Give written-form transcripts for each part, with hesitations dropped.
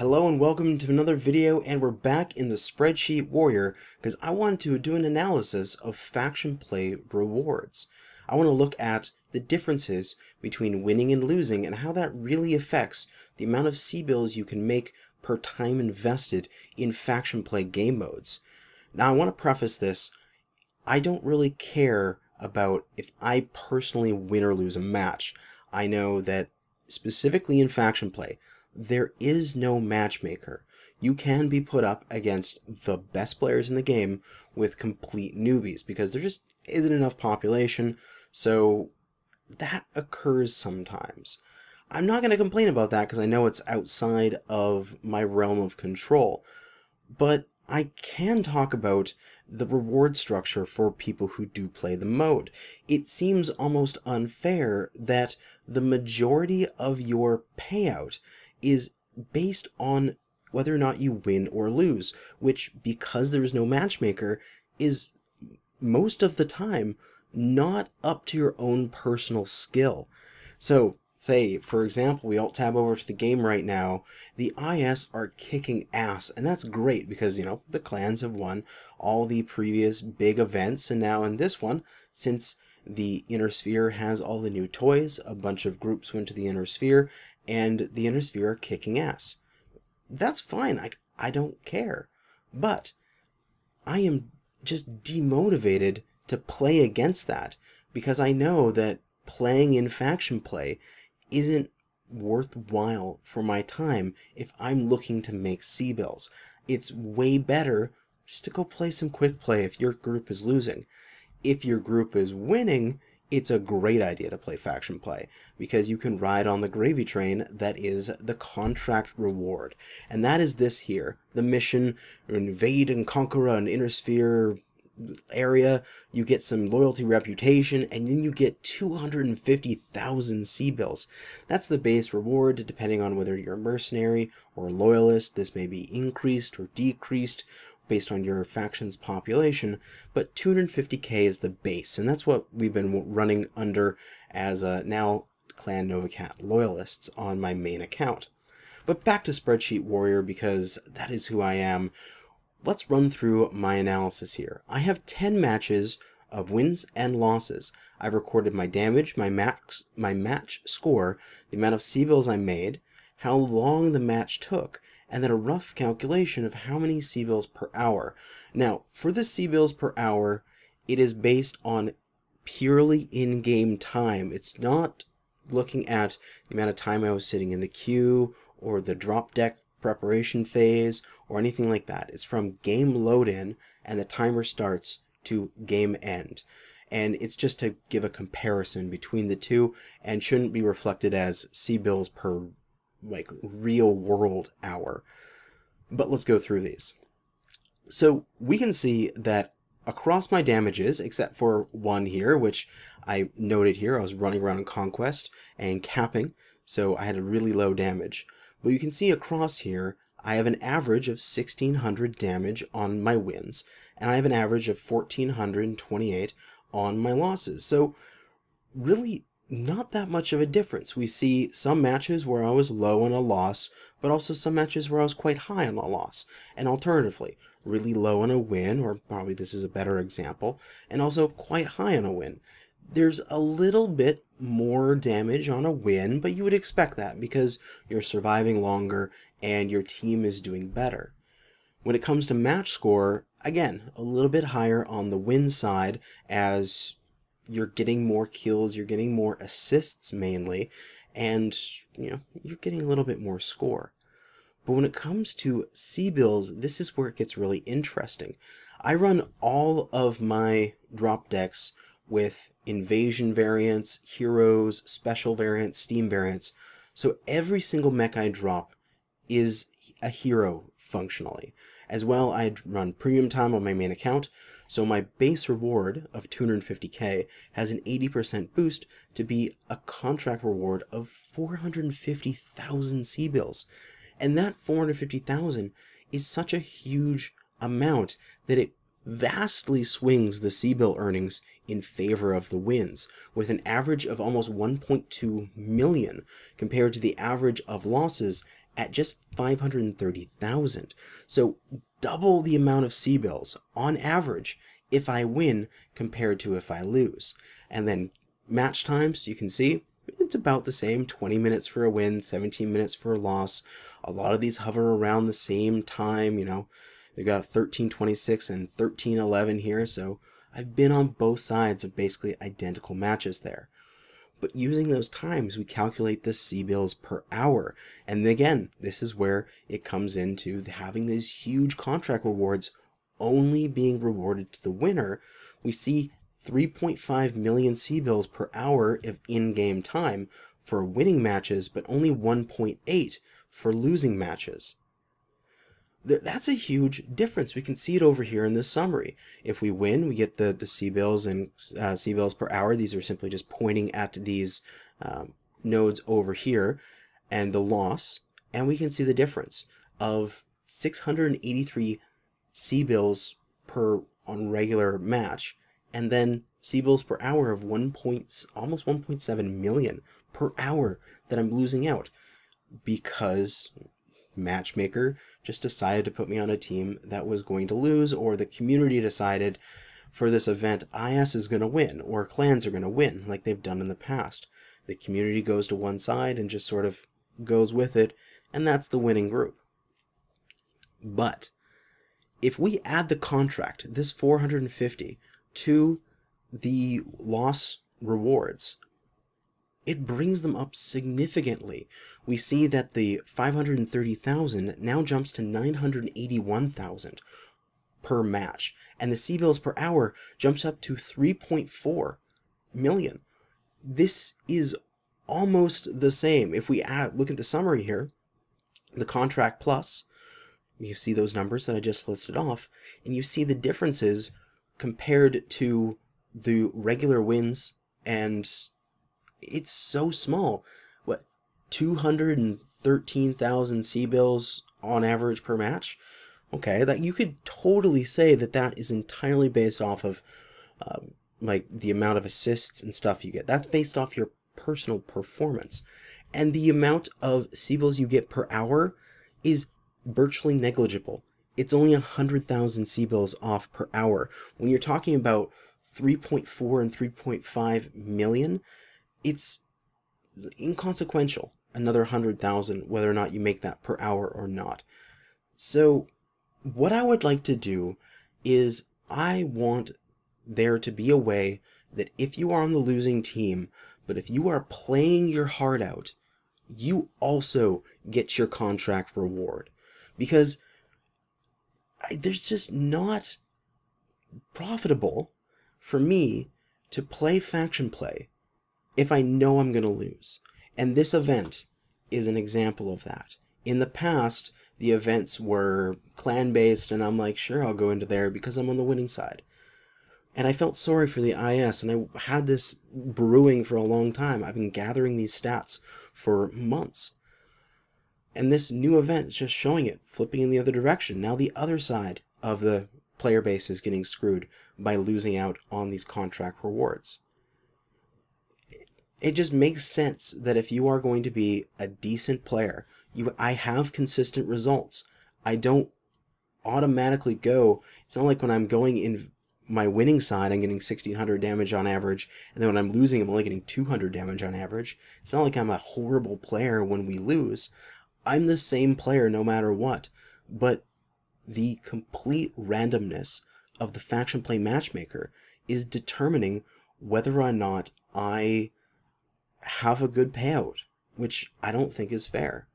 Hello and welcome to another video, and we're back in the Spreadsheet Warrior because I wanted to do an analysis of faction play rewards. I want to look at the differences between winning and losing and how that really affects the amount of C-bills you can make per time invested in faction play game modes. Now I want to preface this, I don't really care about if I personally win or lose a match. I know that specifically in faction play, there is no matchmaker. You can be put up against the best players in the game with complete newbies because there just isn't enough population, so that occurs sometimes. I'm not going to complain about that because I know it's outside of my realm of control, but I can talk about the reward structure for people who do play the mode. It seems almost unfair that the majority of your payout is based on whether or not you win or lose, which, because there is no matchmaker, is most of the time not up to your own personal skill. So, say, for example, we alt tab over to the game right now, the IS are kicking ass, and that's great because, you know, the clans have won all the previous big events, and now in this one, since the Inner Sphere has all the new toys, a bunch of groups went to the Inner Sphere, and the Inner Sphere are kicking ass. That's fine, I don't care. But I am just demotivated to play against that because I know that playing in faction play isn't worthwhile for my time if I'm looking to make C-bills. It's way better just to go play some quick play if your group is losing. If your group is winning, it's a great idea to play faction play because you can ride on the gravy train that is the contract reward. And that is this here, the mission, invade and conquer an Inner Sphere area, you get some loyalty reputation, and then you get 250,000 C-bills. That's the base reward. Depending on whether you're a mercenary or a loyalist, this may be increased or decreased based on your faction's population, but 250k is the base, and that's what we've been running under as now Clan Novacat loyalists on my main account. But back to Spreadsheet Warrior because that is who I am. Let's run through my analysis here. I have 10 matches of wins and losses. I've recorded my damage, my match score, the amount of C-bills I made, how long the match took, and then a rough calculation of how many C-bills per hour. Now, for the C-bills per hour, it is based on purely in-game time. It's not looking at the amount of time I was sitting in the queue or the drop deck preparation phase or anything like that. It's from game load-in and the timer starts to game end. And it's just to give a comparison between the two and shouldn't be reflected as C-bills per like real world hour. But let's go through these. So we can see that across my damages, except for one here, which I noted here, I was running around in Conquest and capping, so I had a really low damage. But you can see across here, I have an average of 1600 damage on my wins, and I have an average of 1428 on my losses. So really not that much of a difference. We see some matches where I was low on a loss, but also some matches where I was quite high on a loss. And alternatively, really low on a win, or probably this is a better example, and also quite high on a win. There's a little bit more damage on a win, but you would expect that because you're surviving longer and your team is doing better. When it comes to match score, again, a little bit higher on the win side as you're getting more kills, you're getting more assists mainly, and you know, you're getting a little bit more score. But when it comes to C-bills, this is where it gets really interesting. I run all of my drop decks with invasion variants, heroes, special variants, steam variants, so every single mech I drop is a hero functionally. As well, I run premium time on my main account, so my base reward of 250k has an 80% boost to be a contract reward of 450,000 C-bills. And that 450,000 is such a huge amount that it vastly swings the C-bill earnings in favor of the wins, with an average of almost 1.2 million compared to the average of losses at just 530,000. So double the amount of C-bills on average if I win compared to if I lose. And then match times, you can see it's about the same, 20 minutes for a win, 17 minutes for a loss. A lot of these hover around the same time, you know. They've got 13:26 and 13:11 here, so I've been on both sides of basically identical matches there. But using those times, we calculate the C-bills per hour. And again, this is where it comes into having these huge contract rewards only being rewarded to the winner. We see 3.5 million C-bills per hour of in-game time for winning matches, but only 1.8 for losing matches. That's a huge difference. We can see it over here in this summary. If we win, we get the C-bills and C-bills per hour. These are simply just pointing at these nodes over here, and the loss, and we can see the difference of 683 C-bills per on regular match, and then C-bills per hour of almost 1.7 million per hour that I'm losing out because matchmaker just decided to put me on a team that was going to lose, or the community decided for this event IS is going to win, or clans are going to win like they've done in the past. The community goes to one side and just sort of goes with it, and that's the winning group. But if we add the contract, this 450, to the loss rewards, it brings them up significantly. We see that the 530,000 now jumps to 981,000 per match, and the C-bills per hour jumps up to 3.4 million. This is almost the same. If we look at the summary here, the contract plus, you see those numbers that I just listed off, and you see the differences compared to the regular wins, and it's so small. What, 213,000 C-bills on average per match? Okay, that you could totally say that that is entirely based off of like the amount of assists and stuff you get. That's based off your personal performance. And the amount of C-bills you get per hour is virtually negligible. It's only 100,000 C-bills off per hour. When you're talking about 3.4 and 3.5 million, it's inconsequential, another 100,000, whether or not you make that per hour or not. So what I would like to do is I want there to be a way that if you are on the losing team, but if you are playing your heart out, you also get your contract reward. Because there's just not profitable for me to play faction play if I know I'm going to lose. And this event is an example of that. In the past, the events were clan-based, and I'm like, sure, I'll go into there because I'm on the winning side. And I felt sorry for the IS, and I had this brewing for a long time. I've been gathering these stats for months. And this new event is just showing it, flipping in the other direction. Now the other side of the player base is getting screwed by losing out on these contract rewards. It just makes sense that if you are going to be a decent player, I have consistent results. I don't automatically go, it's not like when I'm going in my winning side, I'm getting 1600 damage on average, and then when I'm losing, I'm only getting 200 damage on average. It's not like I'm a horrible player when we lose. I'm the same player no matter what, but the complete randomness of the faction play matchmaker is determining whether or not I have a good payout, which I don't think is fair.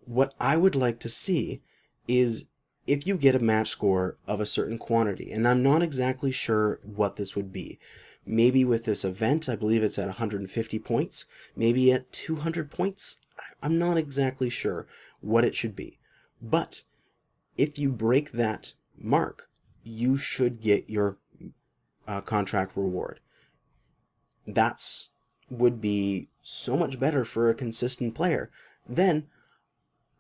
What I would like to see is if you get a match score of a certain quantity, and I'm not exactly sure what this would be. Maybe with this event, I believe it's at 150 points, maybe at 200 points. I'm not exactly sure what it should be. But if you break that mark, you should get your contract reward. That's would be so much better for a consistent player. Then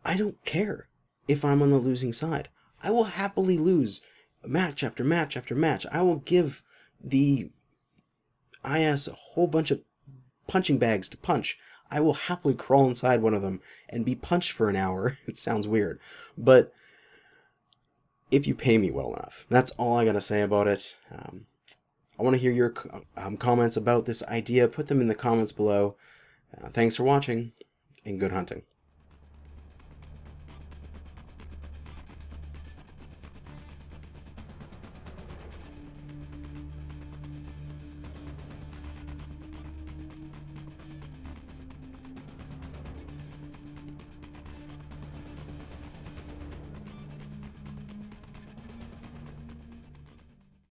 I don't care if I'm on the losing side. I will happily lose match after match after match. I will give the IS a whole bunch of punching bags to punch. I will happily crawl inside one of them and be punched for an hour. It sounds weird, but if you pay me well enough. That's all I gotta say about it. I want to hear your comments about this idea. Put them in the comments below. Thanks for watching, and good hunting.